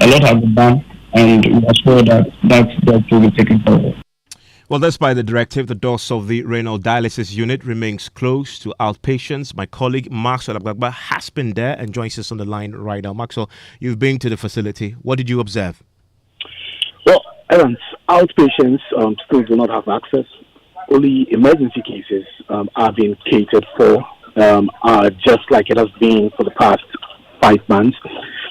a lot has been done, and we are sure that will be taken forward. Well, despite the directive, the doors of the renal dialysis unit remains closed to outpatients. My colleague Maxwell Agbagba has been there and joins us on the line right now. Maxwell, you've been to the facility. What did you observe? Well, Evans, outpatients still do not have access. Only emergency cases are being catered for, just like it has been for the past 5 months.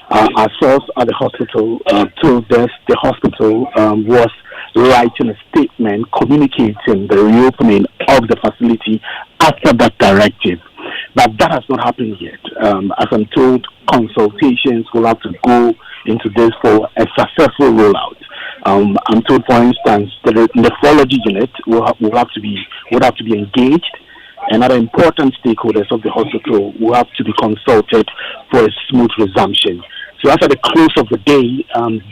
Our source at the hospital told us the hospital was writing a statement communicating the reopening of the facility after that directive. But that has not happened yet. As I'm told, consultations will have to go into this for a successful rollout. I'm told, for instance, the nephrology unit would have to be engaged, and other important stakeholders of the hospital will have to be consulted for a smooth resumption. So after the close of the day,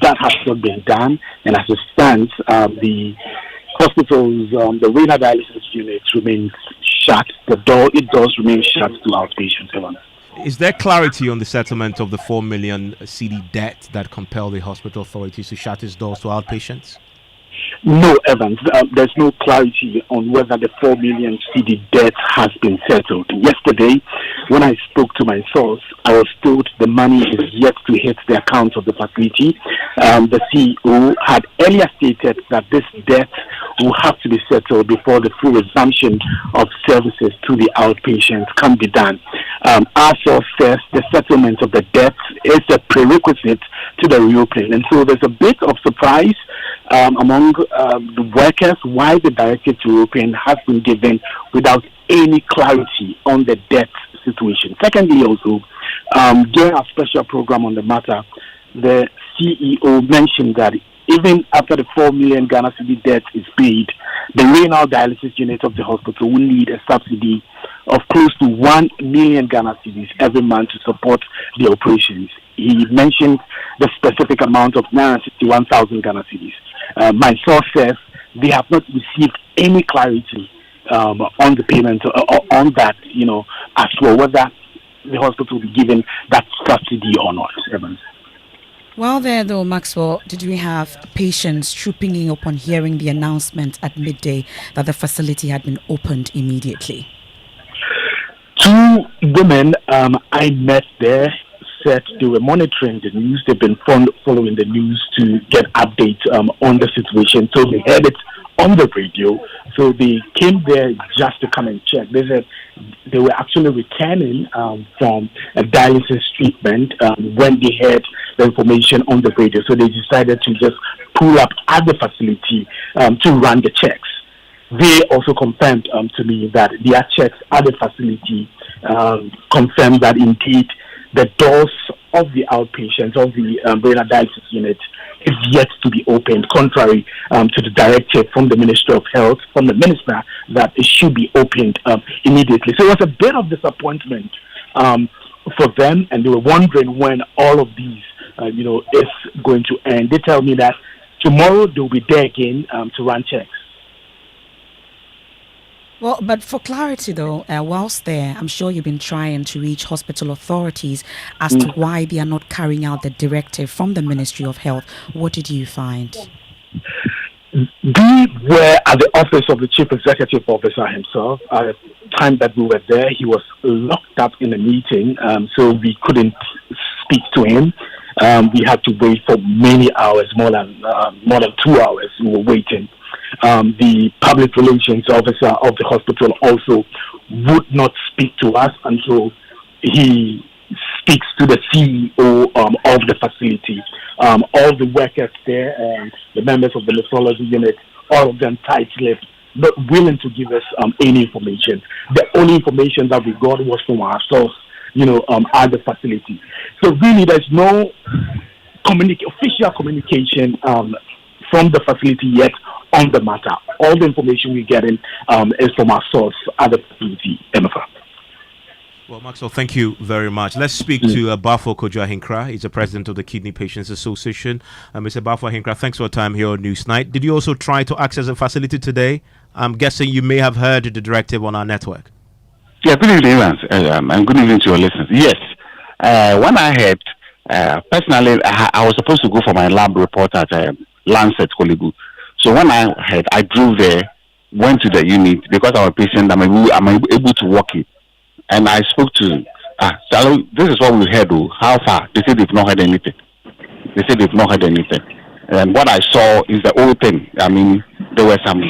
that has not been done, and as it stands, the hospital's the renal dialysis unit remains shut. It does remain shut to outpatients. Is there clarity on the settlement of the 4 million CD debt that compelled the hospital authorities to shut its doors to outpatients? No, Evans. There's no clarity on whether the 4 million CD debt has been settled. Yesterday, when I spoke to my source, I was told the money is yet to hit the account of the facility. The CEO had earlier stated that this debt will have to be settled before the full resumption of services to the outpatients can be done. Our source says the settlement of the debt is a prerequisite to the reopening. And so there's a bit of surprise among the workers why the directive to reopen has been given without any clarity on the debt situation. Secondly, also, during our special program on the matter, the CEO mentioned that even after the 4 million Ghana cedi debt is paid, the renal dialysis unit of the hospital will need a subsidy of close to 1 million Ghana cedis every month to support the operations. He mentioned the specific amount of 961,000 Ghana cedis. My source says they have not received any clarity on the payment on that, as to whether the hospital will be given that subsidy or not. Evans. While there, though, Maxwell, did we have patients trooping in upon hearing the announcement at midday that the facility had been opened immediately? 2 women I met there said they were monitoring the news. They've been following the news to get updates on the situation. So they heard it on the radio. So they came there just to come and check. They said they were actually returning from a dialysis treatment when they heard the information on the radio. So they decided to just pull up at the facility to run the checks. They also confirmed to me that their checks at the facility confirmed that indeed the doors of the outpatients of the renal dialysis unit is yet to be opened, contrary to the directive from the Ministry of Health, from the Minister, that it should be opened immediately. So it was a bit of disappointment for them, and they were wondering when all of these, is going to end. They tell me that tomorrow they'll be there again to run checks. Well, but for clarity, though, whilst there, I'm sure you've been trying to reach hospital authorities as to why they are not carrying out the directive from the Ministry of Health. What did you find? We were at the office of the Chief Executive Officer himself. At the time that we were there, he was locked up in a meeting, so we couldn't speak to him. We had to wait for many hours, more than 2 hours. We were waiting. The public relations officer of the hospital also would not speak to us until he speaks to the CEO of the facility. All the workers there and the members of the nephrology unit, all of them tight-lipped, not willing to give us any information. The only information that we got was from our source, at the facility. So really, there's no official communication from the facility yet on the matter. All the information we're getting is from our source at the facility, Emefa. Well, Maxwell, thank you very much. Let's speak to Bafo Kojo-Ahinkra. He's the president of the Kidney Patients Association. Mr. Bafo Ahinkra, thanks for your time here on Newsnight. Did you also try to access the facility today? I'm guessing you may have heard the directive on our network. Yeah, good evening, and good evening to your listeners. Yes, when I heard Personally, I was supposed to go for my lab report at Lancet Kolebu. So when I drove there, went to the unit because I'm a patient. I'm able to walk it, and I spoke to. So this is what we heard. How far? They said they've not heard anything. And what I saw is the whole thing. I mean, there were some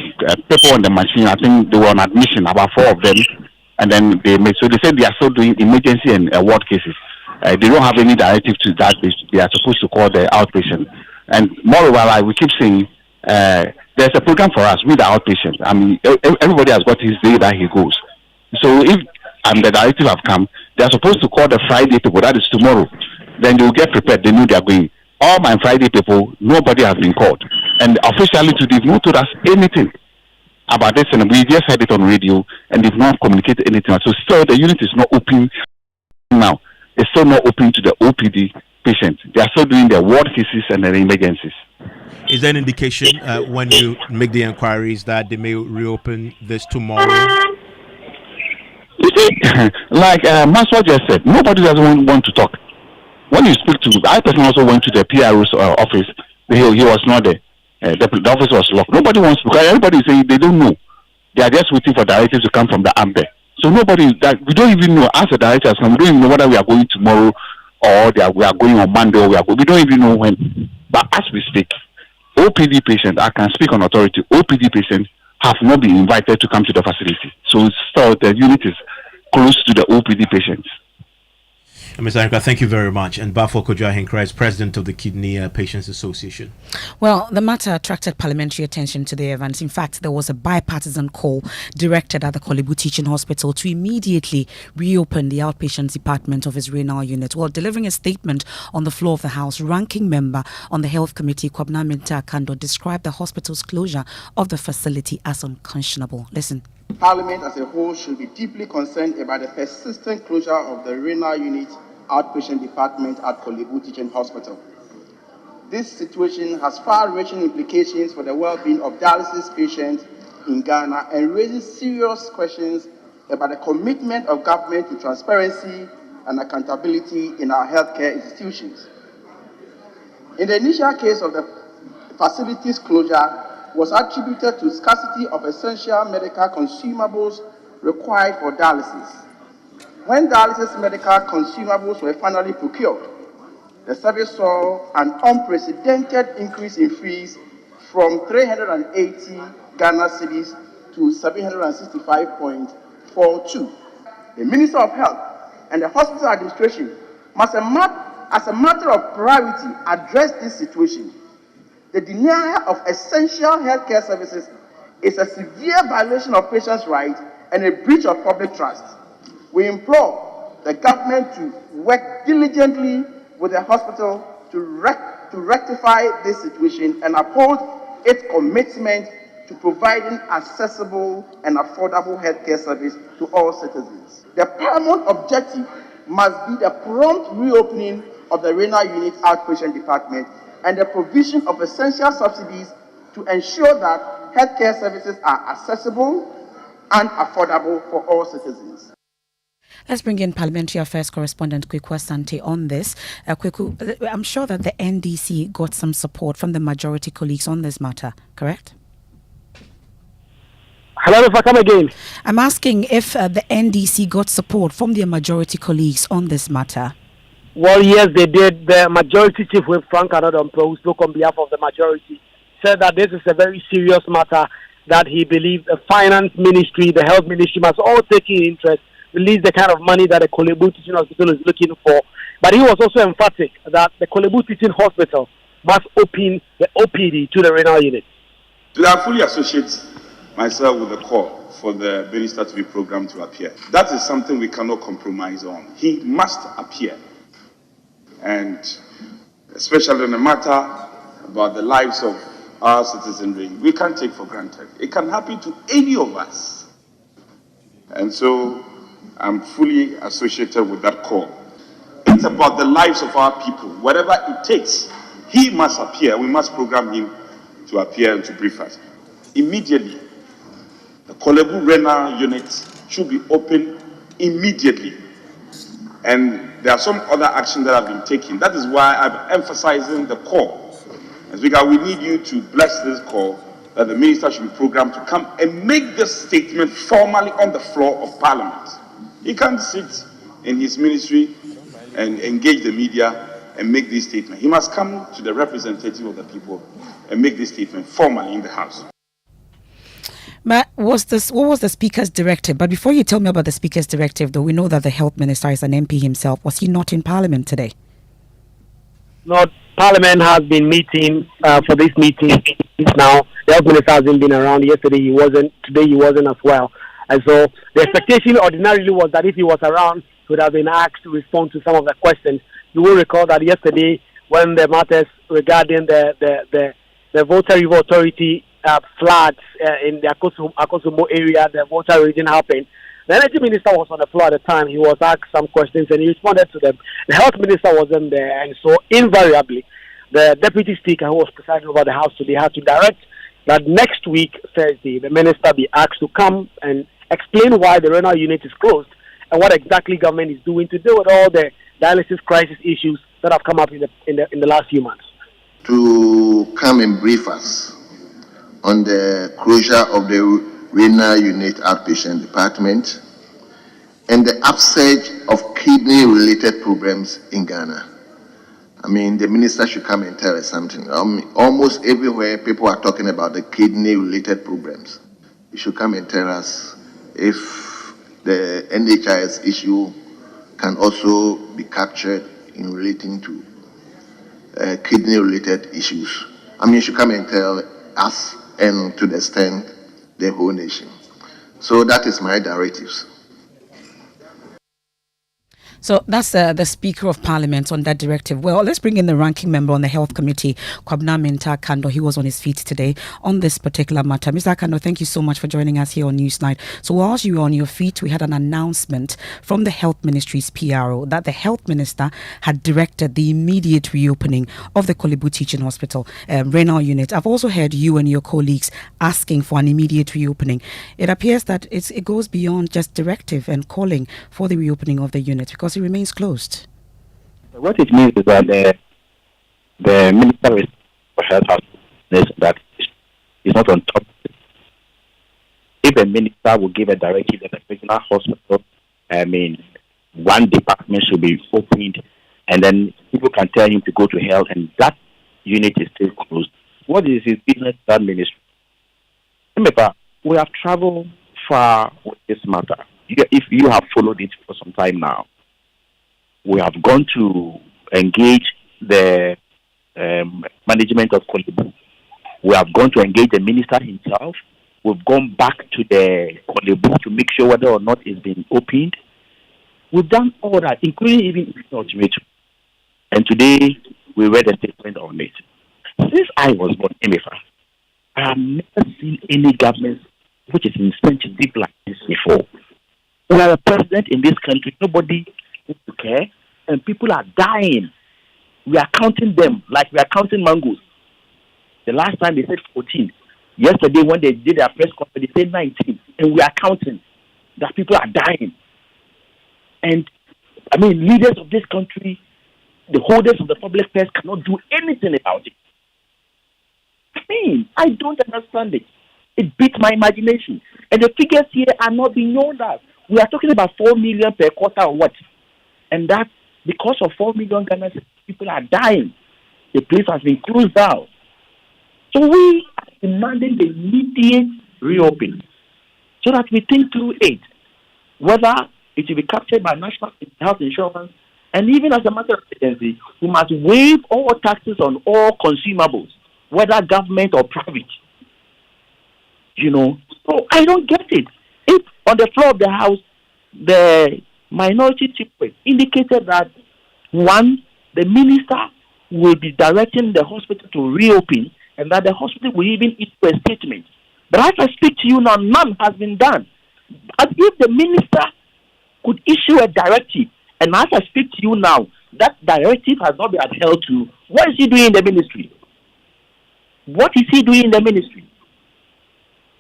people on the machine. I think they were on admission, about 4 of them, and then they said they are still doing emergency and ward cases. They don't have any directive to that. They are supposed to call the outpatient. And moreover, we keep saying there's a program for us with the outpatient. I mean, everybody has got his day that he goes. So if the directive have come, they are supposed to call the Friday people. That is tomorrow. Then they will get prepared. They know they are going. All my Friday people, nobody has been called. And officially today, they've not told us anything about this. And we just heard it on radio, and they've not communicated anything. So still, the unit is not open now. It's still not open to the OPD patients. They are still doing their ward cases and their emergencies. Is there an indication when you make the inquiries that they may reopen this tomorrow? You see, like Mensah just said, nobody doesn't want to talk. When you speak to, I personally also went to the PRO's office. He was not there. The office was locked. Nobody wants to, because everybody is saying they don't know. They are just waiting for directives to come from the AMBE. So we don't even know, as a director, we don't even know whether we are going tomorrow or we are going on Monday or we don't even know when. But as we speak, OPD patients, I can speak on authority, OPD patients have not been invited to come to the facility. So still the unit is close to the OPD patients. Mr. Ahenkra, thank you very much. And Bafo Ahenkra is president of the Kidney Patients Association. Well, the matter attracted parliamentary attention to the event. In fact, there was a bipartisan call directed at the Kolebu Teaching Hospital to immediately reopen the outpatient department of its renal unit. While delivering a statement on the floor of the House, ranking member on the Health Committee, Mensah, described the hospital's closure of the facility as unconscionable. Listen. Parliament as a whole should be deeply concerned about the persistent closure of the renal unit outpatient department at Kolebu Teaching Hospital. This situation has far-reaching implications for the well-being of dialysis patients in Ghana and raises serious questions about the commitment of government to transparency and accountability in our healthcare institutions. In the initial case of the facility's closure, was attributed to scarcity of essential medical consumables required for dialysis. When dialysis medical consumables were finally procured, the service saw an unprecedented increase in fees from 380 Ghana cedis to 765.42. The Minister of Health and the hospital administration must, as a matter of priority, address this situation. The denial of essential healthcare services is a severe violation of patients' rights and a breach of public trust. We implore the government to work diligently with the hospital to rectify this situation and uphold its commitment to providing accessible and affordable healthcare service to all citizens. The paramount objective must be the prompt reopening of the renal unit outpatient department and the provision of essential subsidies to ensure that healthcare services are accessible and affordable for all citizens. Let's bring in Parliamentary Affairs correspondent Kweku Asante on this. Kweku, I'm sure that the NDC got some support from the majority colleagues on this matter, correct? Hello, if I come again. I'm asking if the NDC got support from their majority colleagues on this matter. Well, yes, they did. The majority chief whip Frank Adodonpo, who spoke on behalf of the majority, said that this is a very serious matter, that he believes the finance ministry, the health ministry must all take in interest, release the kind of money that the Kolebu Teaching Hospital is looking for. But he was also emphatic that the Kolebu Teaching Hospital must open the OPD to the renal unit. I fully associate myself with the call for the minister to be programmed to appear. That is something we cannot compromise on. He must appear. And especially on the matter about the lives of our citizenry, we can't take for granted. It can happen to any of us. And so I'm fully associated with that call. It's about the lives of our people. Whatever it takes, he must appear. We must program him to appear and to brief us. Immediately, the Kolebu renal unit should be open immediately. And there are some other actions that have been taken. That is why I'm emphasizing the call. And Speaker, we need you to bless this call that the minister should be programmed to come and make this statement formally on the floor of Parliament. He can't sit in his ministry and engage the media and make this statement. He must come to the representative of the people and make this statement formally in the House. But what was the Speaker's directive? But before you tell me about the Speaker's directive, though, we know that the Health Minister is an MP himself. Was he not in Parliament today? No, Parliament has been meeting for this meeting now. The Health Minister hasn't been around. Yesterday he wasn't. Today he wasn't as well. And so the expectation ordinarily was that if he was around, he would have been asked to respond to some of the questions. You will recall that yesterday, when the matters regarding the Volta River Authority floods in the Akosumo area, the Volta region happened, the Energy Minister was on the floor at the time. He was asked some questions and he responded to them. The Health Minister wasn't there, and so invariably, the Deputy Speaker, who was presiding over the House today, had to direct that next week, Thursday, the Minister be asked to come and explain why the renal unit is closed and what exactly government is doing to deal with all the dialysis crisis issues that have come up in the last few months. To come and brief us on the closure of the renal unit outpatient department and the upsurge of kidney-related problems in Ghana. I mean, the minister should come and tell us something. Almost everywhere, people are talking about the kidney-related problems. He should come and tell us if the NHIS issue can also be captured in relating to kidney-related issues. I mean, you should come and tell us and to the extent the whole nation. So that is my directives. So that's the Speaker of Parliament on that directive. Well, let's bring in the ranking member on the Health Committee, Kwabena Mensah Kando. He was on his feet today on this particular matter. Mr. Kando, thank you so much for joining us here on Newsnight. So whilst you were on your feet, we had an announcement from the Health Ministry's PRO that the Health Minister had directed the immediate reopening of the Kolebu Teaching Hospital renal unit. I've also heard you and your colleagues asking for an immediate reopening. It appears that it goes beyond just directive and calling for the reopening of the unit because it remains closed. What it means is that the Minister for Health has that is not on top. If a minister will give a directive that a regional hospital, one department should be opened, and then people can tell him to go to health, and that unit is still closed. What is his business, that ministry? Emefa, we have traveled far with this matter. If you have followed it for some time now, we have gone to engage the management of Kolebu. We have gone to engage the minister himself. We've gone back to the Kolebu to make sure whether or not it's been opened. We've done all that, including even ultimatum. And today, we read a statement on it. Since I was born in Emefa, I have never seen any government which is insensitive like this before. We are a president in this country. Nobody needs to care, and people are dying. We are counting them like we are counting mangoes. The last time they said 14. Yesterday, when they did their press conference, they said 19, and we are counting that people are dying. And leaders of this country, the holders of the public purse, cannot do anything about it. I don't understand it. It beats my imagination. And the figures here are not being known that. We are talking about 4 million per quarter or what? And that because of 4 million Ghanaians, people are dying. The place has been closed down. So we are demanding the immediate reopening so that we think through it, whether it will be captured by National Health Insurance, and even as a matter of urgency, we must waive all taxes on all consumables, whether government or private. So I don't get it. If on the floor of the House, the minority chief indicated that, one, the minister will be directing the hospital to reopen, and that the hospital will even issue a statement. But as I speak to you now, none has been done. As if the minister could issue a directive, and as I speak to you now, that directive has not been adhered to, what is he doing in the ministry? What is he doing in the ministry?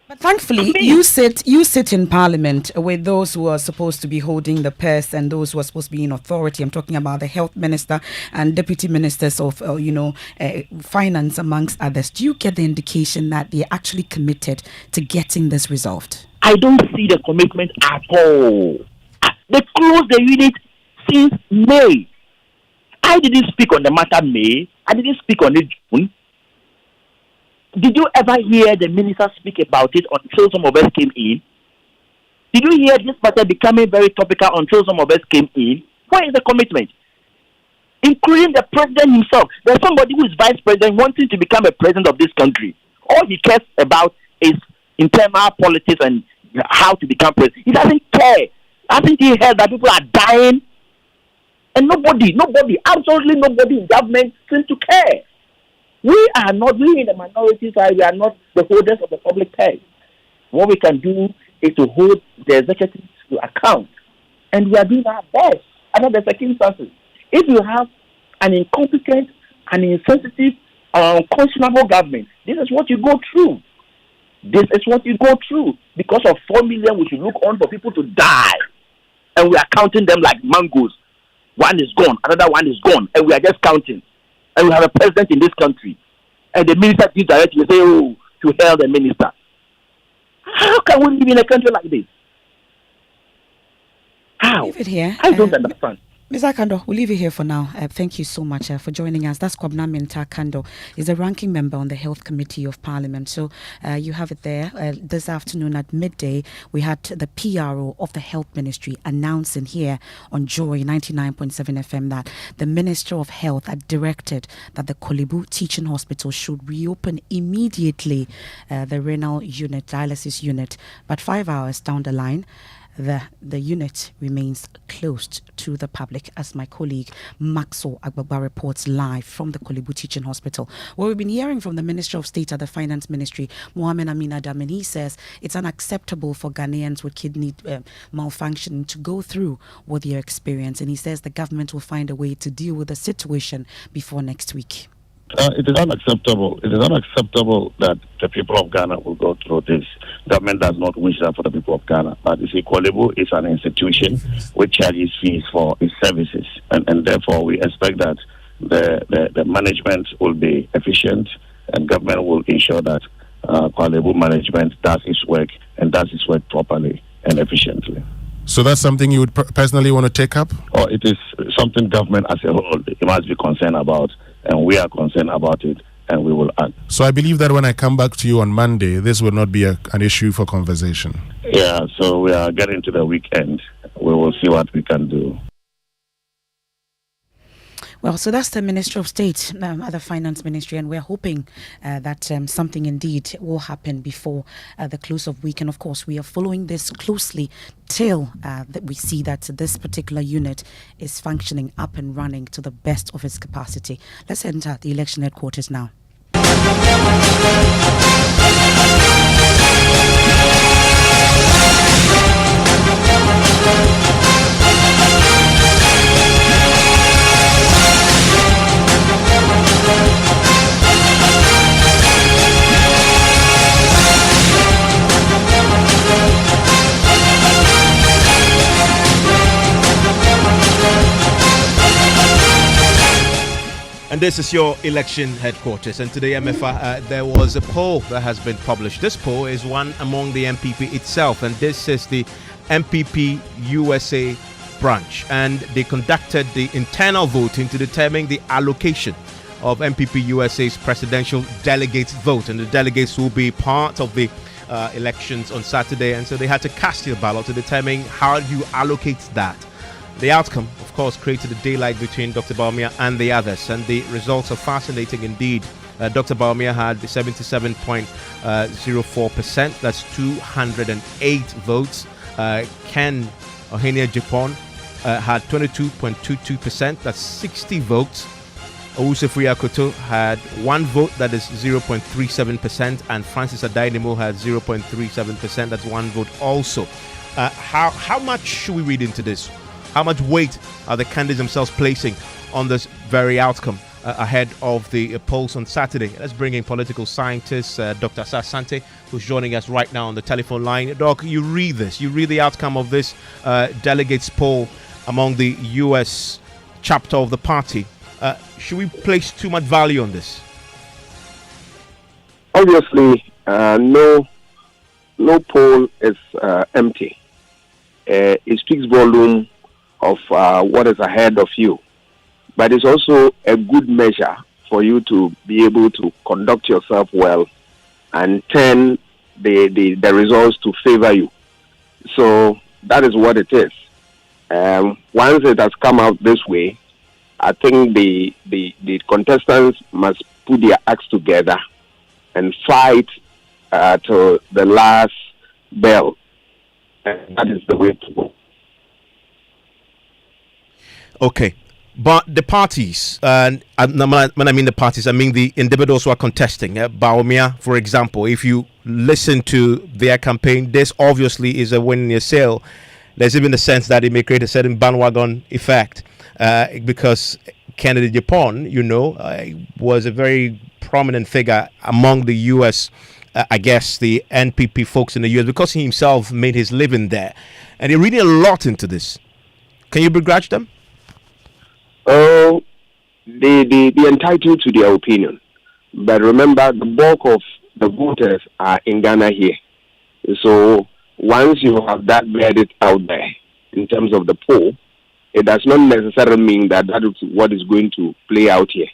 But thankfully, you sit in Parliament with those who are supposed to be holding the purse and those who are supposed to be in authority. I'm talking about the health minister and deputy ministers of, finance, amongst others. Do you get the indication that they're actually committed to getting this resolved? I don't see the commitment at all. They closed the unit since May. I didn't speak on the matter May. I didn't speak on it June. Did you ever hear the minister speak about it until some of us came in? Did you hear this matter becoming very topical until some of us came in? Where is the commitment? Including the president himself. There's somebody who is vice president wanting to become a president of this country. All he cares about is internal politics and how to become president. He doesn't care. Hasn't he heard that people are dying? And nobody, absolutely nobody in government seems to care. We in the minority side, we are not the holders of the public purse. What we can do is to hold the executive to account. And we are doing our best under the circumstances. If you have an incompetent, an insensitive, unconscionable government, this is what you go through. This is what you go through. Because of 4 million, we should look on for people to die. And we are counting them like mangoes. One is gone, another one is gone, and we are just counting. And we have a president in this country. And the minister gives directly say, oh, to hell the minister. How can we live in a country like this? How? Leave it here. I don't understand. Mr. Kando, we'll leave it here for now. Thank you so much for joining us. That's Kwabena Mensah Kando. He's a ranking member on the Health Committee of Parliament. So you have it there. This afternoon at midday, we had the PRO of the Health Ministry announcing here on Joy 99.7 FM that the Minister of Health had directed that the Kolebu Teaching Hospital should reopen immediately the renal unit, dialysis unit. But 5 hours down the line, the unit remains closed to the public, as my colleague Maxo Agbagba reports live from the Kolebu Teaching Hospital. Well, we've been hearing from the Minister of State at the Finance Ministry, Mohamed Amin Adam, and he says it's unacceptable for Ghanaians with kidney malfunction to go through what they're experiencing. And he says the government will find a way to deal with the situation before next week. It is unacceptable. It is unacceptable that the people of Ghana will go through this. Government does not wish that for the people of Ghana. But you see, Kolebu is an institution which charges fees for its services. And therefore, we expect that the management will be efficient and government will ensure that Kolebu management does its work and does its work properly and efficiently. So that's something you would personally want to take up? Or it is something government as a whole must be concerned about. And we are concerned about it, and we will act. So I believe that when I come back to you on Monday, this will not be an issue for conversation. Yeah, so we are getting to the weekend. We will see what we can do. Well, so that's the Minister of State at the Finance Ministry, and we're hoping that something indeed will happen before the close of week. And of course, we are following this closely till that we see that this particular unit is functioning up and running to the best of its capacity. Let's enter the election headquarters now. And this is your election headquarters. And today, Emefa, there was a poll that has been published. This poll is one among the MPP itself, and this is the MPP USA branch. And they conducted the internal voting to determine the allocation of MPP USA's presidential delegates vote. And the delegates will be part of the elections on Saturday. And so they had to cast their ballot to determine how you allocate that. The outcome, of course, created a daylight between Dr. Bawumia and the others, and the results are fascinating indeed. Dr. Bawumia had 77.04%, that's 208 votes. Ken Ohenia Japan had 22.22%, that's 60 votes. Owusu Akoto had 1 vote, that is 0.37%, and Francis Adainimo had 0.37%, that's 1 vote also. How much should we read into this? How much weight are the candidates themselves placing on this very outcome? ahead of the polls on Saturday. Let's bring in political scientist Dr. Asante, who's joining us right now on the telephone line. Doc, you read the outcome of this delegates poll among the U.S. chapter of the party. Should we place too much value on this? Obviously, no poll is empty. It speaks volume of what is ahead of you, but it's also a good measure for you to be able to conduct yourself well and turn the results to favor you. So that is what it is. Once it has come out this way, I think the contestants must put their acts together and fight to the last bell. And that is the way to go. Okay. But the parties, when I mean the parties, I mean the individuals who are contesting. Bawumia, for example, if you listen to their campaign, this obviously is a win in your sale. There's even a sense that it may create a certain bandwagon effect because Kennedy Japan, was a very prominent figure among the U.S., I guess, the NPP folks in the U.S., because he himself made his living there. And they're reading a lot into this. Can you begrudge them? They're entitled to their opinion. But remember, the bulk of the voters are in Ghana here. So once you have that verdict out there in terms of the poll, it does not necessarily mean that is what is going to play out here.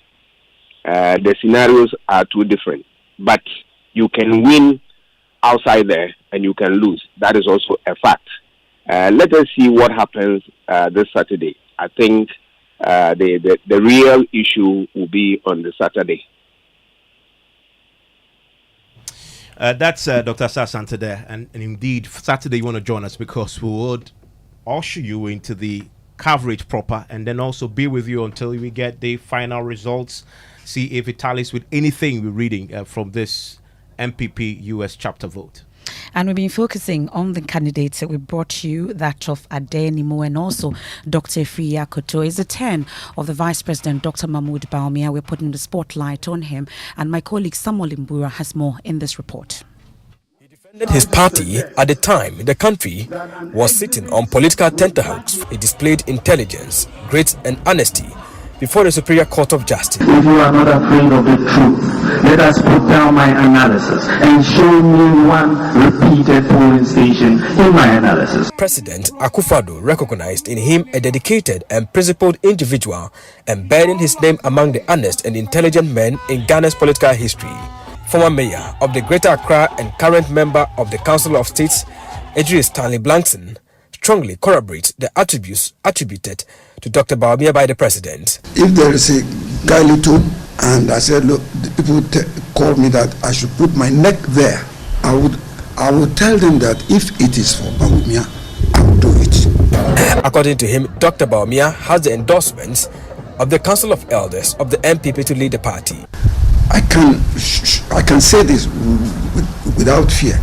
The scenarios are too different. But you can win outside there and you can lose. That is also a fact. Let us see what happens this Saturday. I think the real issue will be on the Saturday. That's Dr. Asante there. And indeed, Saturday you want to join us because we would usher you into the coverage proper and then also be with you until we get the final results, see if it tallies with anything we're reading from this MPP US chapter vote. And we've been focusing on the candidates that we brought you, that of Adenimo and also Dr. Friya Koto. Is a 10 of the Vice President, Dr. Mahmoud Bawumia. We're putting the spotlight on him. And my colleague Samuel Imbura has more in this report. His party, at the time, the country was sitting on political tenterhooks. He displayed intelligence, grit and honesty before the Superior Court of Justice. If you are not afraid of the truth, let us put down my analysis and show me one repeated polling station in my analysis. President Akufo-Addo recognized in him a dedicated and principled individual, embedding his name among the honest and intelligent men in Ghana's political history. Former mayor of the Greater Accra and current member of the Council of States, Idris Stanley Blankson, strongly corroborates the attributes attributed to Dr. Bawumia by the president. If there is a Galito, and I said, look, the people called me that I should put my neck there, I would tell them that if it is for Bawumia, I will do it. According to him, Dr. Bawumia has the endorsements of the Council of Elders of the MPP to lead the party. I can say this without fear,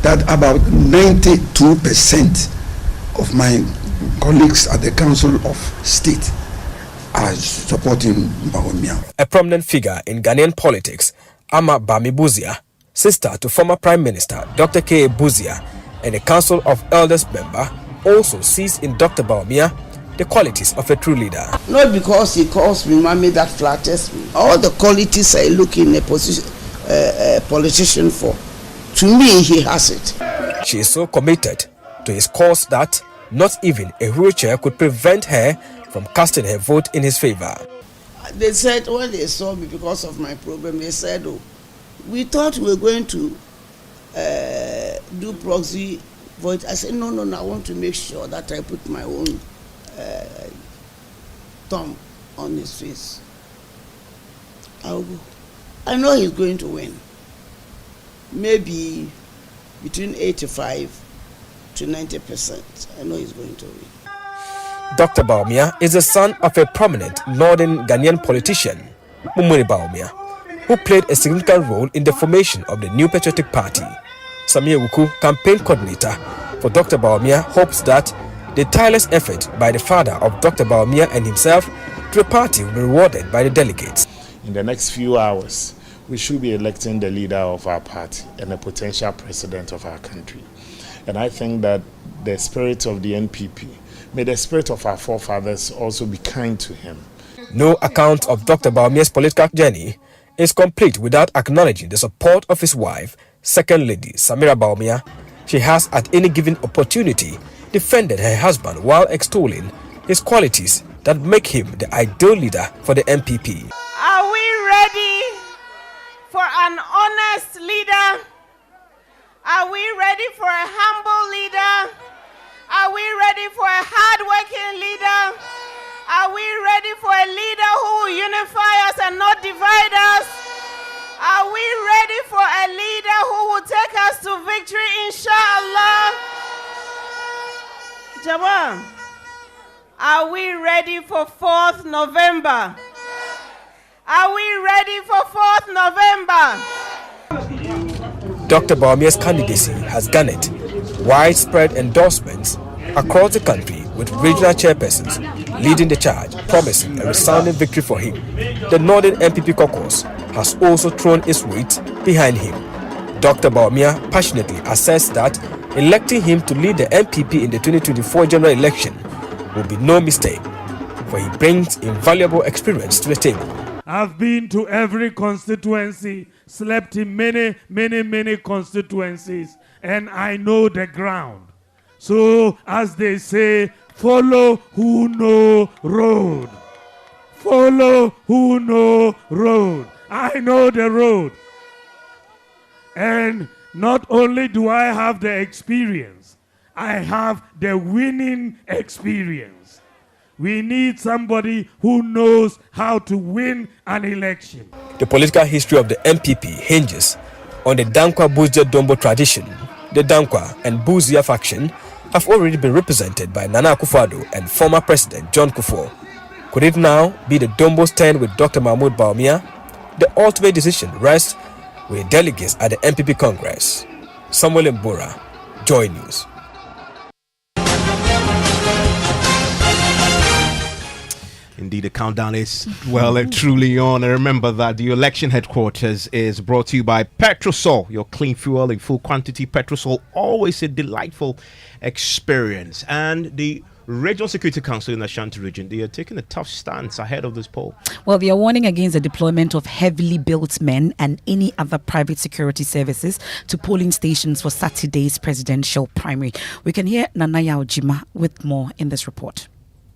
that about 92% of my colleagues at the Council of State are supporting Bawumia. A prominent figure in Ghanaian politics, Ama Bami Buzia, sister to former Prime Minister Dr. K. Buzia, and a Council of Elders member, also sees in Dr. Bawumia the qualities of a true leader. Not because he calls me mommy that flatters me. All the qualities I look in a politician for, to me, he has it. She is so committed to his cause that not even a wheelchair could prevent her from casting her vote in his favor. They said, when they saw me because of my problem, they said, oh, we thought we were going to do proxy vote. I said, no, I want to make sure that I put my own thumb on his face. I'll go. I know he's going to win. Maybe between 85 to 90%. I know he's going to win. Dr. Bawumia is the son of a prominent northern Ghanaian politician, Mumuni Bawumia, who played a significant role in the formation of the New Patriotic Party. Samir Wuku, campaign coordinator for Dr. Bawumia, hopes that the tireless effort by the father of Dr. Bawumia and himself to a party will be rewarded by the delegates. In the next few hours, we should be electing the leader of our party and a potential president of our country. And I think that the spirit of the NPP, may the spirit of our forefathers also be kind to him. No account of Dr. Bawumia's political journey is complete without acknowledging the support of his wife, Second Lady Samira Bawumia. She has at any given opportunity defended her husband while extolling his qualities that make him the ideal leader for the NPP. Are we ready for an honest leader? Are we ready for a humble leader? Are we ready for a hard-working leader? Are we ready for a leader who will unify us and not divide us? Are we ready for a leader who will take us to victory, inshallah? Jawam, are we ready for 4th November? Are we ready for 4th November? Dr. Bawumia's candidacy has garnered widespread endorsements across the country, with regional chairpersons leading the charge, promising a resounding victory for him. The Northern MPP caucus has also thrown its weight behind him. Dr. Bawumia passionately asserts that electing him to lead the MPP in the 2024 general election will be no mistake, for he brings invaluable experience to the table. I've been to every constituency, slept in many constituencies, and I know the ground. So, as they say, follow who know road. Follow who know road. I know the road. And not only do I have the experience, I have the winning experience. We need somebody who knows how to win an election. The political history of the MPP hinges on the Dankwa Buzia Dombo tradition. The Dankwa and Buzia faction have already been represented by Nana Akufo-Addo and former President John Kufuor. Could it now be the Dombo's turn with Dr. Mahmoud Bawumia? The ultimate decision rests with the delegates at the MPP Congress. Samuel Mbora, Joy News. Indeed, the countdown is well and truly on. And remember that the election headquarters is brought to you by Petrosol, your clean fuel in full quantity. Petrosol, always a delightful experience. And the Regional Security Council in the Ashanti region, they are taking a tough stance ahead of this poll. Well, they are warning against the deployment of heavily built men and any other private security services to polling stations for Saturday's presidential primary. We can hear Nanaya Ojima with more in this report.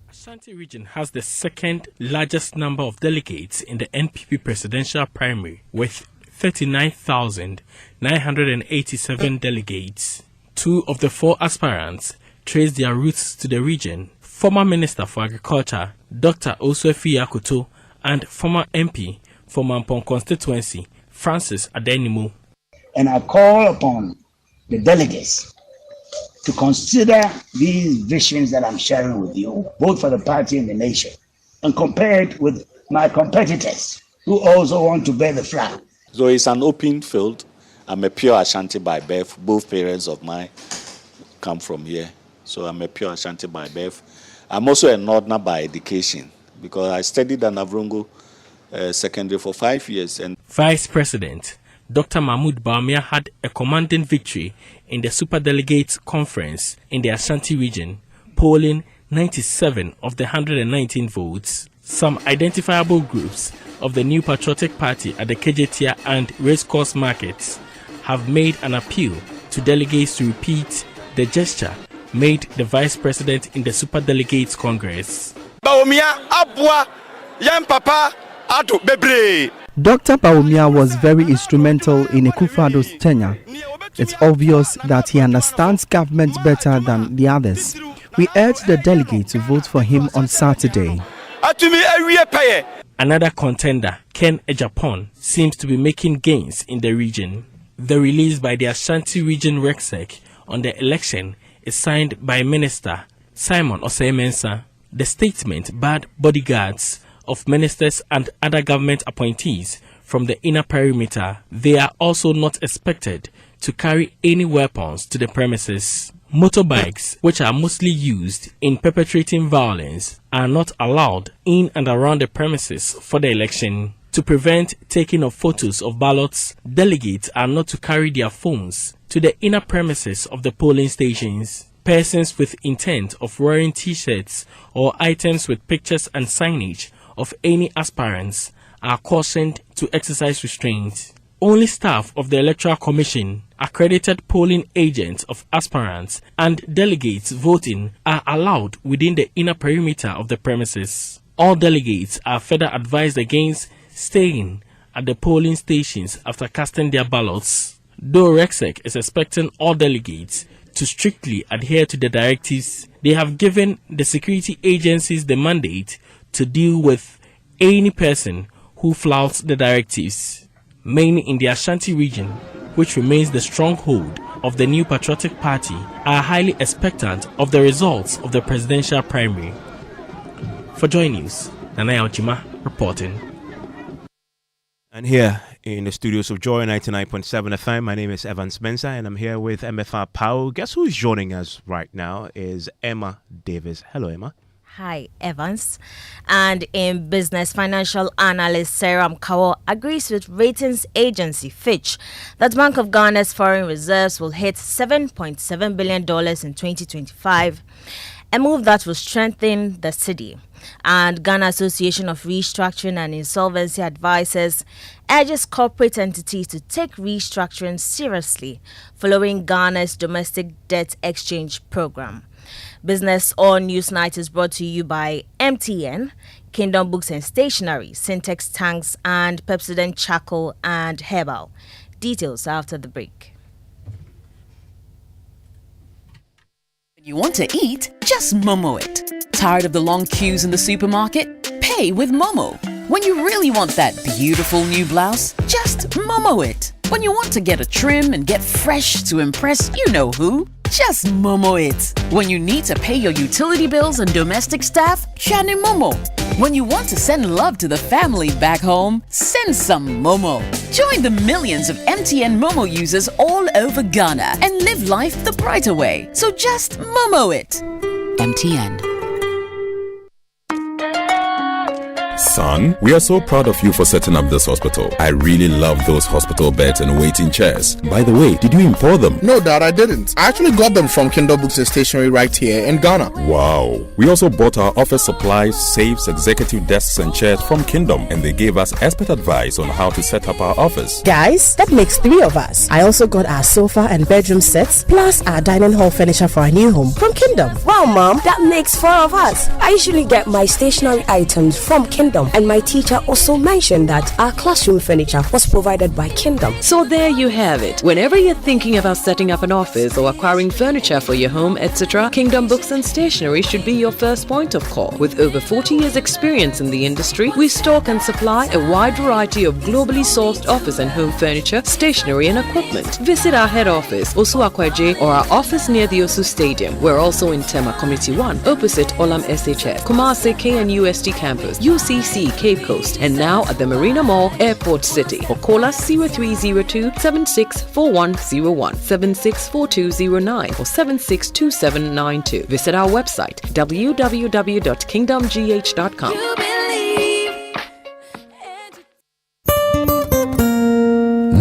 Ashanti region has the second largest number of delegates in the NPP presidential primary, with 39,987 delegates. 2 of the 4 aspirants trace their roots to the region. Former Minister for Agriculture, Dr. Oswefi Yakuto, and former MP for Mampong constituency, Francis Adenimu. And I call upon the delegates to consider these visions that I'm sharing with you, both for the party and the nation, and compare it with my competitors who also want to bear the flag. So it's an open field. I'm a pure Ashanti by birth. Both parents of mine come from here. So I'm a pure Ashanti by birth. I'm also a Northerner by education because I studied at Navrongo Secondary for 5 years. And Vice President Dr. Mahmoud Bawumia had a commanding victory in the Superdelegates Conference in the Ashanti region, polling 97 of the 119 votes. Some identifiable groups of the New Patriotic Party at the Kejetia and Racecourse markets have made an appeal to delegates to repeat the gesture made the Vice President in the Superdelegates Congress. Bawumia abwa yan papa adu bebre. Dr. Bawumia was very instrumental in Akufo-Addo's tenure. It's obvious that he understands government better than the others. We urge the delegates to vote for him on Saturday. Another contender, Ken Ejapon, seems to be making gains in the region. The release by the Ashanti Region RECSEC on the election is signed by Minister Simon Osei Mensah. The statement barred bodyguards of ministers and other government appointees from the inner perimeter. They are also not expected to carry any weapons to the premises. Motorbikes, which are mostly used in perpetrating violence, are not allowed in and around the premises for the election. To prevent taking of photos of ballots, delegates are not to carry their phones to the inner premises of the polling stations. Persons with intent of wearing t-shirts or items with pictures and signage of any aspirants are cautioned to exercise restraint. Only staff of the Electoral Commission, accredited polling agents of aspirants, and delegates voting are allowed within the inner perimeter of the premises. All delegates are further advised against staying at the polling stations after casting their ballots. Though RECSEC is expecting all delegates to strictly adhere to the directives, they have given the security agencies the mandate to deal with any person who flouts the directives. Many in the Ashanti region, which remains the stronghold of the New Patriotic Party, are highly expectant of the results of the presidential primary. For Joy News, Nana Ojima reporting. And here in the studios of Joy 99.7 FM, my name is Mensah, and I'm here with Emefa Apawu. Guess who is joining us right now is Emma Davis. Hello, Emma. Hi, Evans. And in business, financial analyst Sarah Mkawo agrees with ratings agency Fitch that Bank of Ghana's foreign reserves will hit $7.7 billion in 2025, a move that will strengthen the cedi. And Ghana Association of Restructuring and Insolvency Advisors urges corporate entities to take restructuring seriously following Ghana's domestic debt exchange program. Business on Newsnight is brought to you by MTN, Kingdom Books and Stationery, Syntex Tanks, and Pepsodent Charcoal and Herbal. Details after the break. When you want to eat, just Momo it. Tired of the long queues in the supermarket? Pay with Momo. When you really want that beautiful new blouse, just Momo it. When you want to get a trim and get fresh to impress you know who, just Momo it. When you need to pay your utility bills and domestic staff, Shani Momo. When you want to send love to the family back home, send some Momo. Join the millions of MTN Momo users all over Ghana and live life the brighter way. So just Momo it. MTN. Son, we are so proud of you for setting up this hospital. I really love those hospital beds and waiting chairs. By the way, did you import them? No, Dad, I didn't. I actually got them from Kingdom Books and Stationery right here in Ghana. Wow. We also bought our office supplies, safes, executive desks and chairs from Kingdom, and they gave us expert advice on how to set up our office. Guys, that makes 3 of us. I also got our sofa and bedroom sets, plus our dining hall furniture for our new home from Kingdom. Wow, Mom, that makes 4 of us. I usually get my stationery items from Kingdom, and my teacher also mentioned that our classroom furniture was provided by Kingdom. So there you have it. Whenever you're thinking about setting up an office or acquiring furniture for your home, etc., Kingdom Books and Stationery should be your first point of call. With over 40 years experience in the industry, we stock and supply a wide variety of globally sourced office and home furniture, stationery and equipment. Visit our head office, Osu Akwaje, or our office near the Osu Stadium. We're also in Tema Community 1, opposite Olam SHS, Kumasi KNUST campus, UCC Cape Coast, and now at the Marina Mall, Airport City. Or call us 0302 764101, 764209, or 762792. Visit our website www.kingdomgh.com.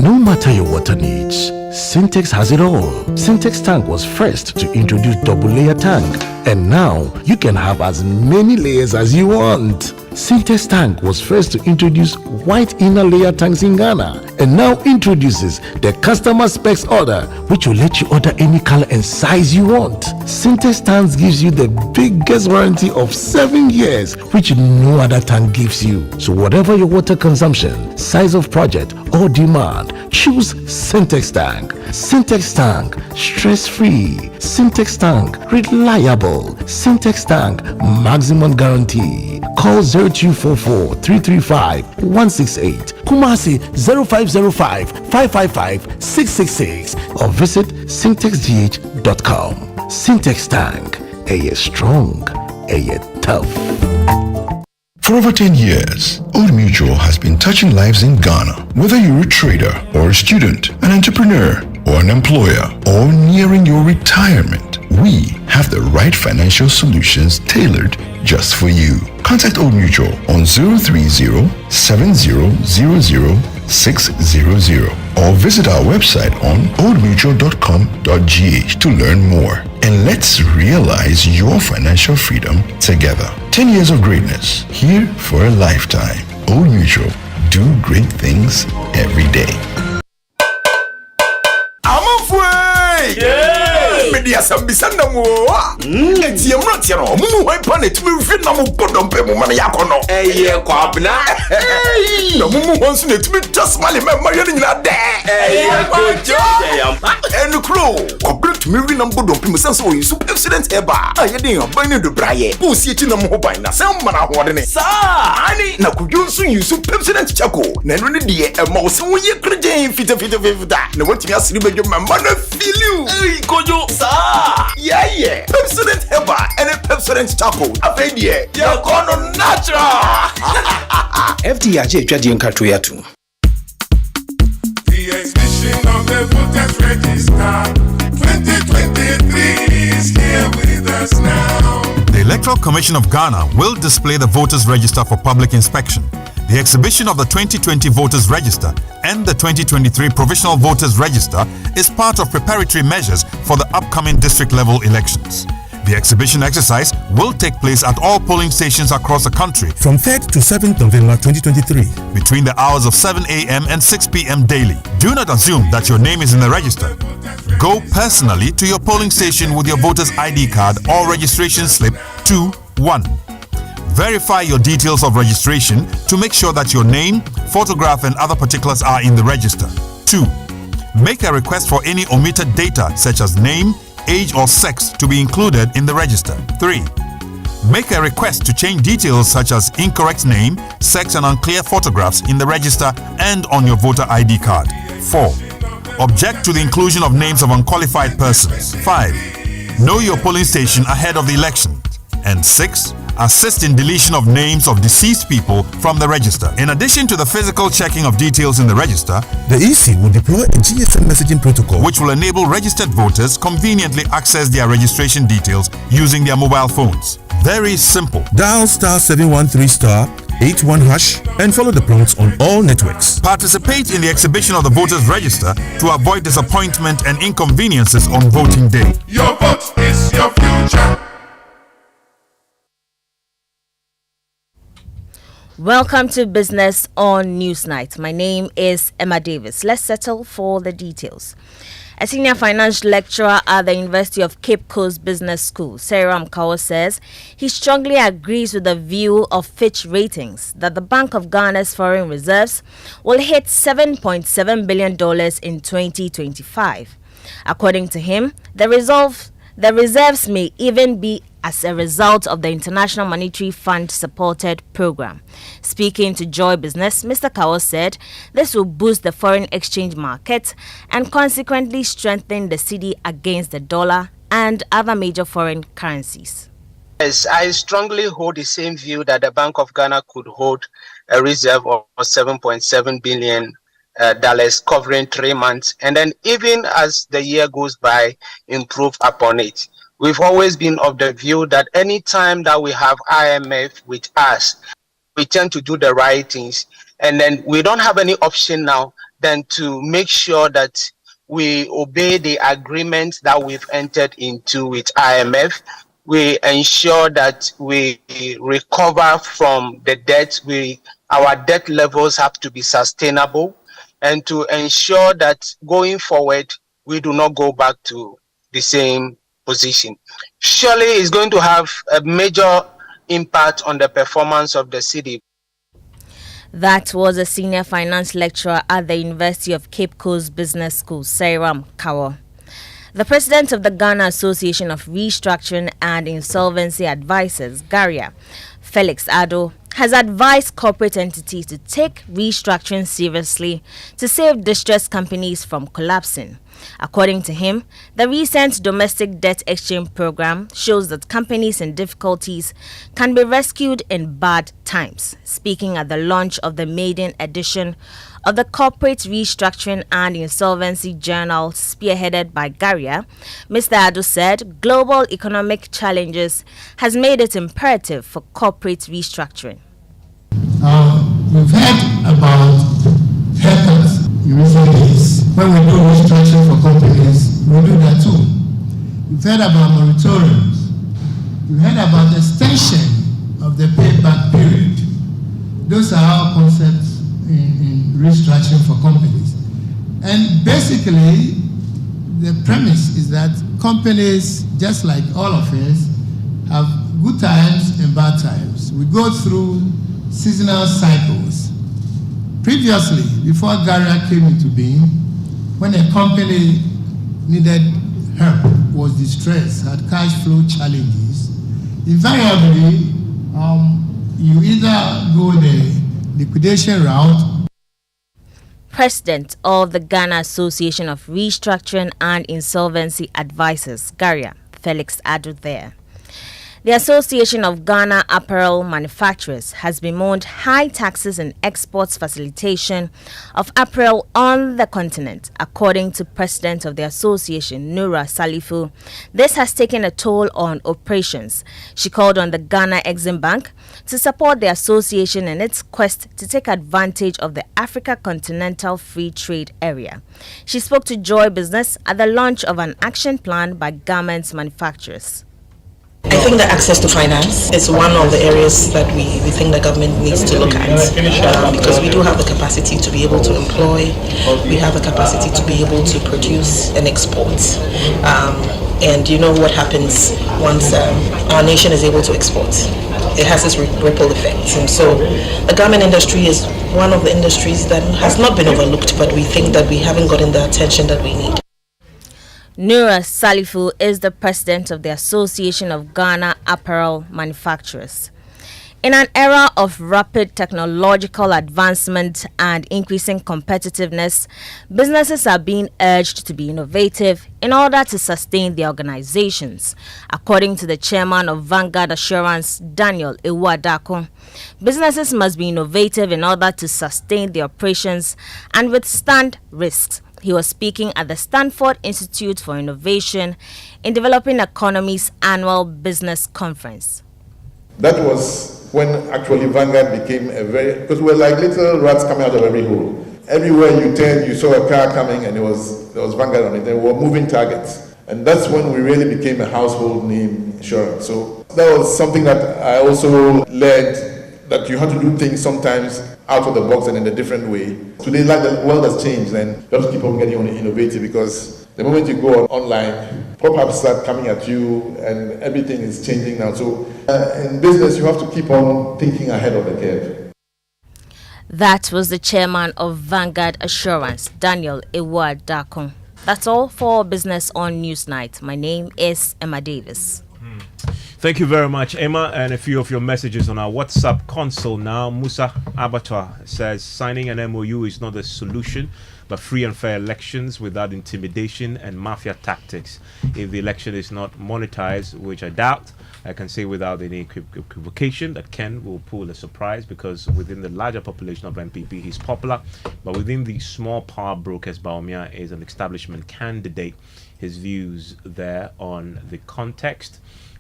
No matter your water needs, Syntex has it all. Syntex tank was first to introduce double layer tank, and now you can have as many layers as you want. Syntex tank was first to introduce white inner layer tanks in Ghana, and now introduces the customer specs order, which will let you order any color and size you want. Syntex tanks gives you the biggest warranty of 7 years, which no other tank gives you. So whatever your water consumption, size of project or demand, choose Syntex tank. Syntex tank, stress-free. Syntex tank, reliable. Syntex tank, maximum guarantee. Call 0244 335 168, Kumasi 0505 555 666, or visit syntexgh.com. Syntex tank, strong, tough. For over 10 years, Old Mutual has been touching lives in Ghana. Whether you're a trader or a student, an entrepreneur, or an employer, or nearing your retirement, we have the right financial solutions tailored just for you. Contact Old Mutual on 030-7000-600 or visit our website on oldmutual.com.gh to learn more. And let's realize your financial freedom together. 10 years of greatness, here for a lifetime. Old Mutual, do great things every day. Media Sambisanda Moa. It's your Ratiano, Moo, Planet, we fit no Podom Pemo Maniacono. Eh, Quabna. No Moo wants to be just Mali Marina there. Eh, and the crew, complete Miri Nambudo Pimusan, so you super excellent eba. I had a binding the Braille, who see it in a mobile, some man I want it. Sir, I need Nakujusu, you super excellent Chaco, Nenry dear, a mouse, when you could fit of that. No, what you ask you, your mother feel you. Kojo, sir. Yeah. Pepsodent Heba and a Pepsodent Charcoal. A idea. You're gonna natural. FDIJ Jadian Katuyatu. The exhibition of the voters register 2023 is here with us now. The Electoral Commission of Ghana will display the voters register for public inspection. The exhibition of the 2020 Voters Register and the 2023 Provisional Voters Register is part of preparatory measures for the upcoming district-level elections. The exhibition exercise will take place at all polling stations across the country from 3rd to 7th November 2023 between the hours of 7 a.m. and 6 p.m. daily. Do not assume that your name is in the register. Go personally to your polling station with your voter's ID card or registration slip to 1. Verify your details of registration to make sure that your name, photograph and other particulars are in the register. 2. Make a request for any omitted data such as name, age or sex to be included in the register. 3. Make a request to change details such as incorrect name, sex and unclear photographs in the register and on your voter ID card. 4. Object to the inclusion of names of unqualified persons. 5. Know your polling station ahead of the election. And 6. Assist in deletion of names of deceased people from the register. In addition to the physical checking of details in the register, the EC will deploy a GSM messaging protocol which will enable registered voters conveniently access their registration details using their mobile phones. Very simple. Dial *713*81# and follow the prompts on all networks. Participate in the exhibition of the voters register to avoid disappointment and inconveniences on voting day. Your vote is your future. Welcome to Business on Newsnight. My name is Emma Davis. Let's settle for the details. A senior finance lecturer at the University of Cape Coast Business School, Seram Kawo, says he strongly agrees with the view of Fitch Ratings that the Bank of Ghana's foreign reserves will hit $7.7 billion in 2025. According to him, the reserves may even be as a result of the International Monetary Fund supported program. Speaking to Joy Business, Mr. Kawo said this will boost the foreign exchange market and consequently strengthen the cedi against the dollar and other major foreign currencies. Yes, I strongly hold the same view that the Bank of Ghana could hold a reserve of $7.7 billion covering 3 months, and then even as the year goes by, improve upon it. We've always been of the view that any time that we have IMF with us, we tend to do the right things. And then we don't have any option now than to make sure that we obey the agreements that we've entered into with IMF. We ensure that we recover from the debt. Our debt levels have to be sustainable, and to ensure that going forward, we do not go back to the same position. Surely it's going to have a major impact on the performance of the cedi. That was a senior finance lecturer at the University of Cape Coast Business School, Seram Kawo. The president of the Ghana Association of Restructuring and Insolvency Advisors, GARIA, Felix Addo, has advised corporate entities to take restructuring seriously to save distressed companies from collapsing. According to him, the recent domestic debt exchange program shows that companies in difficulties can be rescued in bad times. Speaking at the launch of the maiden edition of the Corporate Restructuring and Insolvency Journal spearheaded by Garia, Mr. Adu said global economic challenges has made it imperative for corporate restructuring. We've heard about haircuts in recent days. When we do restructuring for companies, we do that too. We've heard about moratoriums. We've heard about the extension of the payback period. Those are our concepts in restructuring for companies. And basically, the premise is that companies, just like all of us, have good times and bad times. We go through seasonal cycles. Previously, before Garia came into being, when a company needed help, was distressed, had cash flow challenges, invariably, you either go the liquidation route. President of the Ghana Association of Restructuring and Insolvency Advisors, Garia, Felix Adu there. The Association of Ghana Apparel Manufacturers has bemoaned high taxes and exports facilitation of apparel on the continent. According to President of the Association, Nura Salifu, this has taken a toll on operations. She called on the Ghana Exim Bank to support the association in its quest to take advantage of the Africa Continental Free Trade Area. She spoke to Joy Business at the launch of an action plan by garment manufacturers. I think that access to finance is one of the areas that we think the government needs to look at because we do have the capacity to be able to employ, we have the capacity to be able to produce and export. And you know what happens once our nation is able to export. It has this ripple effect. And so the garment industry is one of the industries that has not been overlooked, but we think that we haven't gotten the attention that we need. Nura Salifu is the president of the Association of Ghana Apparel Manufacturers. In an era of rapid technological advancement and increasing competitiveness, businesses are being urged to be innovative in order to sustain their organizations. According to the chairman of Vanguard Assurance, Daniel Iwadako, businesses must be innovative in order to sustain their operations and withstand risks. He was speaking at the Stanford Institute for Innovation in Developing Economies annual business conference. That was when actually Vanguard became because we were like little rats coming out of every hole. Everywhere you turned, you saw a car coming and there was Vanguard on it. They were moving targets. And that's when we really became a household name insurance. So that was something that I also learned, that you have to do things sometimes out of the box and in a different way. Today, like the world has changed, and you have to keep on getting on innovative, because the moment you go online, pop-ups start coming at you and everything is changing now. So in business, you have to keep on thinking ahead of the curve. That was the chairman of Vanguard Assurance, Daniel Iwadako. That's all for Business on Newsnight. My name is Emma Davis. Thank you very much, Emma, and a few of your messages on our WhatsApp console now. Musa Abattoir says signing an MOU is not a solution, but free and fair elections without intimidation and mafia tactics. If the election is not monetized, which I doubt, I can say without any equivocation that Ken will pull a surprise, because within the larger population of MPP, he's popular, but within the small power brokers, Bawumia is an establishment candidate. His views there on the context.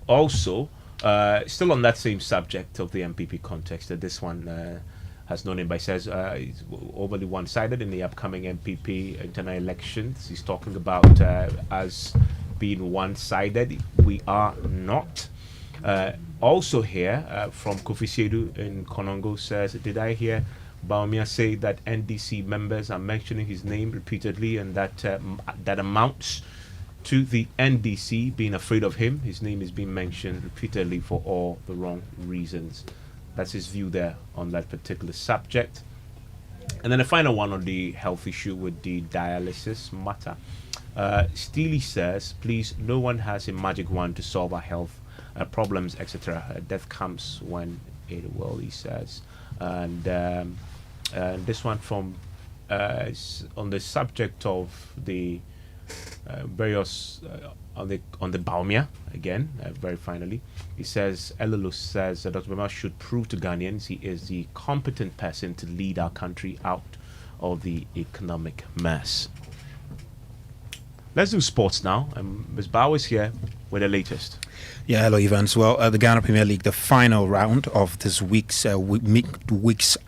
Also, still on that same subject of the MPP context, this one has known him by says he's overly one-sided in the upcoming MPP internal elections. He's talking about us being one-sided. We are not. Also here from Kofi Sedu in Konongo says, did I hear Bawumia say that NDC members are mentioning his name repeatedly, and that that amounts to the NDC being afraid of him? His name is being mentioned repeatedly for all the wrong reasons. That's his view there on that particular subject. And then the final one on the health issue with the dialysis matter. Steely says, please, no one has a magic wand to solve our health problems, etc. Death comes when it will, he says. And this one from on the subject of the various on the Baumia again, very finally, he says Elulus says that Dr. Bema should prove to Ghanaians he is the competent person to lead our country out of the economic mess. Let's do sports now. Ms. Bao is here with the latest. Yeah, hello, Evans. Well, the Ghana Premier League, the final round of this week's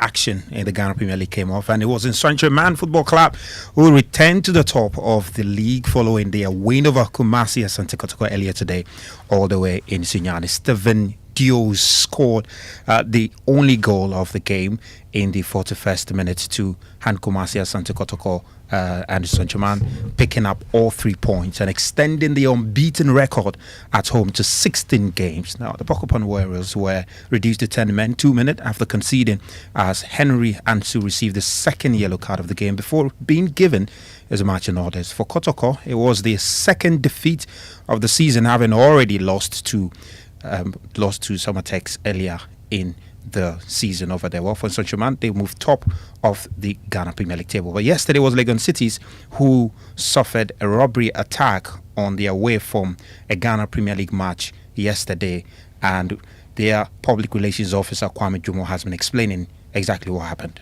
action in the Ghana Premier League came off, and it was Saint-Germain Football Club who returned to the top of the league following their win over Kumasi Asante Kotoko earlier today, all the way in Sunyani. Steven Dios scored the only goal of the game in the 41st minute to hand Kumasi Asante Kotoko and Saint-Germain picking up all 3 points and extending the unbeaten record at home to 16 games. Now, the Pokopan Warriors were reduced to 10 men 2 minutes after conceding as Henry Ansu received the second yellow card of the game before being given his marching orders. For Kotoko, it was the second defeat of the season, having already lost to Summertex earlier in the season over there. Well, for Saint-Germain, they moved top of the Ghana Premier League table. But yesterday was Legon Cities who suffered a robbery attack on their way from a Ghana Premier League match yesterday, and their public relations officer Kwame Jumo has been explaining exactly what happened.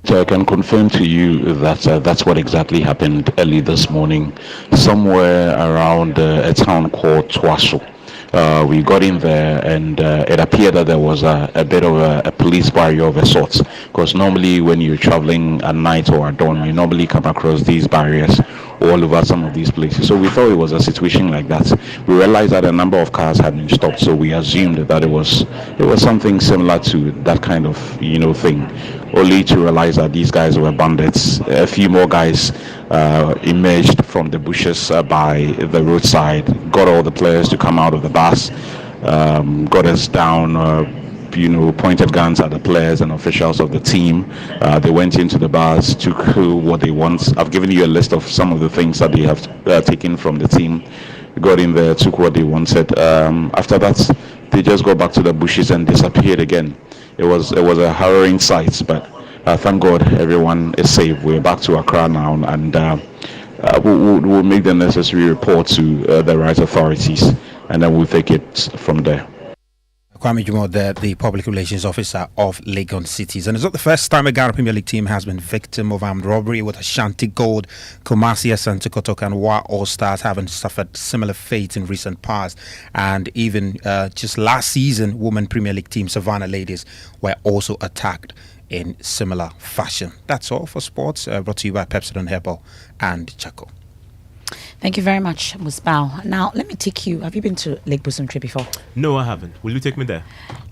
So I can confirm to you that that's what exactly happened early this morning, somewhere around a town called Twaso. We got in there, and it appeared that there was a bit of a police barrier of a sort, because normally when you're traveling at night or at dawn, you normally come across these barriers all over some of these places. So we thought it was a situation like that. We realized that a number of cars had been stopped, so we assumed that it was something similar to that kind of thing, only to realize that these guys were bandits. A few more guys emerged from the bushes by the roadside, got all the players to come out of the bus, got us down, pointed guns at the players and officials of the team. They went into the bars, took what they want. I've given you a list of some of the things that they have taken from the team. Got in there, took what they wanted. After that, they just got back to the bushes and disappeared again. It was a harrowing sight, but thank God everyone is safe. We're back to Accra now, and we'll make the necessary report to the right authorities, and then we'll take it from there. Kwame Jumo, the public relations officer of Legon Cities. And it's not the first time a Ghana Premier League team has been victim of armed robbery, with Ashanti Gold, Kumasi Asante Kotoko and Wa All Stars having suffered similar fate in recent past. And even just last season, Women Premier League team Savannah Ladies were also attacked in similar fashion. That's all for sports, brought to you by Pepsodent Herbal and Chaco. Thank you very much, Musbao. Now, let me take you. Have you been to Lake Busumtree before? No, I haven't. Will you take me there?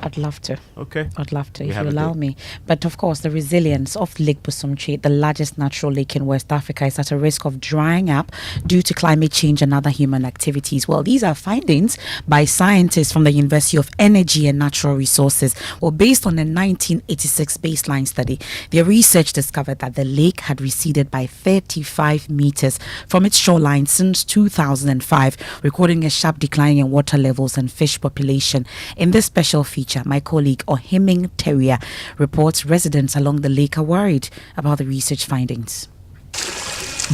I'd love to. Okay. I'd love to, if you allow me. But of course, the resilience of Lake Busumtree, the largest natural lake in West Africa, is at a risk of drying up due to climate change and other human activities. Well, these are findings by scientists from the University of Energy and Natural Resources. Well, based on a 1986 baseline study, their research discovered that the lake had receded by 35 meters from its shoreline since 2005, recording a sharp decline in water levels and fish population. In this special feature, my colleague Ohiming Teria reports residents along the lake are worried about the research findings.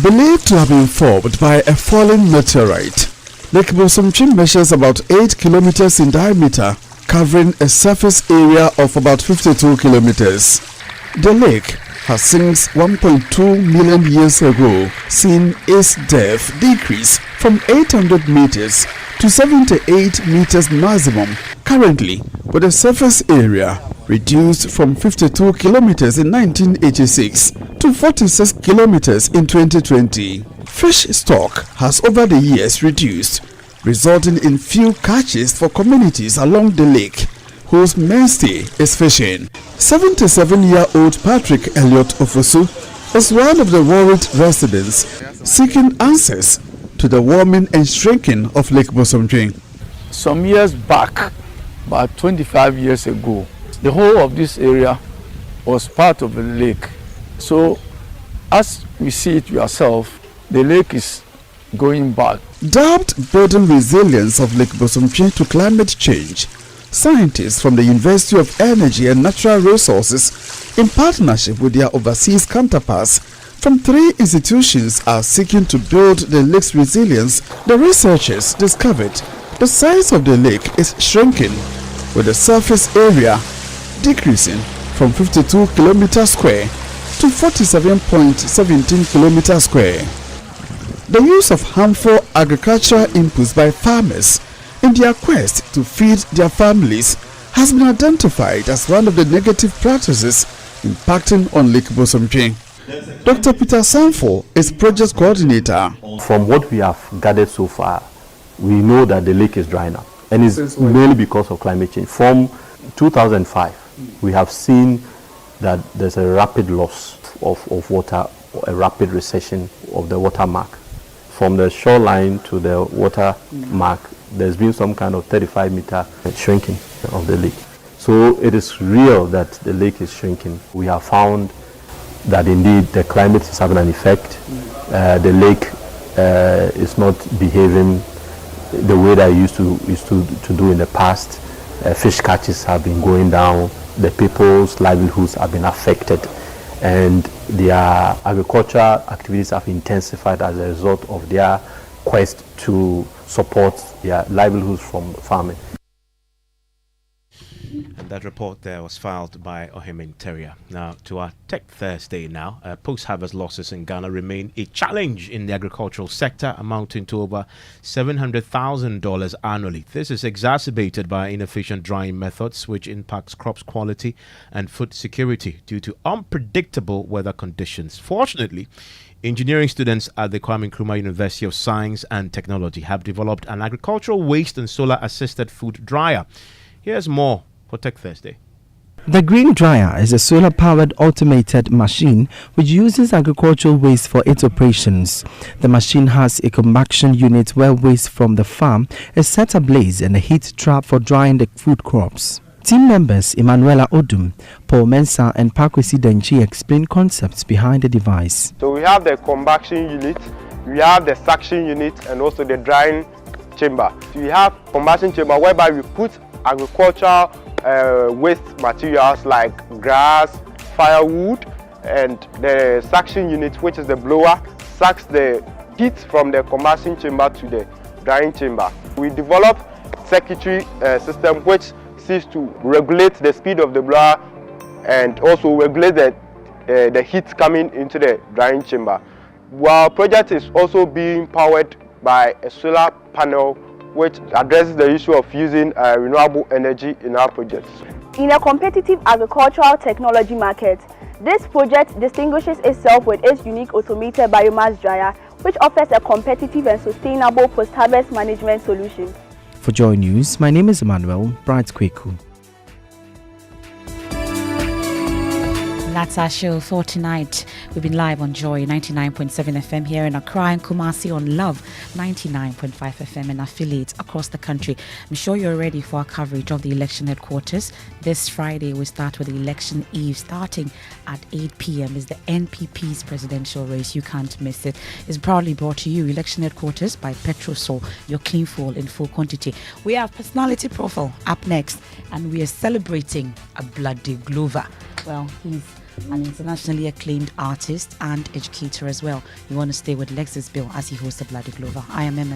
Believed to have been formed by a falling meteorite, Lake Busumtree measures about 8 kilometers in diameter, covering a surface area of about 52 kilometers. The lake has since 1.2 million years ago seen its depth decrease from 800 meters to 78 meters maximum, currently with a surface area reduced from 52 kilometers in 1986 to 46 kilometers in 2020. Fish stock has over the years reduced, resulting in few catches for communities along the lake, whose mainstay is fishing. 77-year-old Patrick Elliott Ofosu is one of the worried residents seeking answers to the warming and shrinking of Lake Busumtree. Some years back, about 25 years ago, the whole of this area was part of the lake. So, as we see it yourself, the lake is going back. Dubbed building resilience of Lake Busumtree to climate change, scientists from the University of Energy and Natural Resources, in partnership with their overseas counterparts from 3 institutions, are seeking to build the lake's resilience. The researchers discovered the size of the lake is shrinking, with the surface area decreasing from 52 kilometers square to 47.17 kilometers square. The use of harmful agricultural inputs by farmers in their quest to feed their families has been identified as one of the negative practices impacting on Lake Bosomtwe. Dr. Peter Sanfo is project coordinator. From what we have gathered so far, we know that the lake is drying up, and it's mainly because of climate change. From 2005, we have seen that there's a rapid loss of water, a rapid recession of the water mark. From the shoreline to the water mark, there's been some kind of 35-meter shrinking of the lake. So it is real that the lake is shrinking. We have found that indeed the climate is having an effect. The lake is not behaving the way that it used to do in the past. Fish catches have been going down. The people's livelihoods have been affected, and their agricultural activities have intensified as a result of their quest to support their livelihoods from farming. And that report there was filed by Kyeremanten. Now, to our Tech Thursday now. Post-harvest losses in Ghana remain a challenge in the agricultural sector, amounting to over $700,000 annually. This is exacerbated by inefficient drying methods, which impacts crops quality and food security due to unpredictable weather conditions. Fortunately, engineering students at the Kwame Nkrumah University of Science and Technology have developed an agricultural waste and solar-assisted food dryer. Here's more for Tech Thursday. The Green Dryer is a solar-powered automated machine which uses agricultural waste for its operations. The machine has a compaction unit where waste from the farm is set ablaze and a heat trap for drying the food crops. Team members Emanuela Odum, Paul Mensah and Pakwesi Denchi explain concepts behind the device. So we have the compaction unit, we have the suction unit, and also the drying chamber. So we have combustion chamber whereby we put agricultural waste materials like grass, firewood, and the suction unit, which is the blower, sucks the heat from the combustion chamber to the drying chamber. We developed circuitry system which seeks to regulate the speed of the blower and also regulate the heat coming into the drying chamber. Our project is also being powered by a solar panel which addresses the issue of using renewable energy in our projects. In a competitive agricultural technology market, this project distinguishes itself with its unique automated biomass dryer, which offers a competitive and sustainable post-harvest management solution. For Joy News, my name is Emmanuel Bright Kweku. That's our show for tonight. We've been live on Joy 99.7 FM here in Accra and Kumasi, on Love 99.5 FM and affiliates across the country. I'm sure you're ready for our coverage of the election headquarters. This Friday, we start with the election eve starting at 8 p.m. is the NPP's presidential race. You can't miss it. It's proudly brought to you, election headquarters, by Petrosol, your clean fuel in full quantity. We have personality profile up next, and we are celebrating a bloody Glover. Well, he's an internationally acclaimed artist and educator as well. You want to stay with Lexus Bill as he hosts a Bloody Glover. I am Emefa.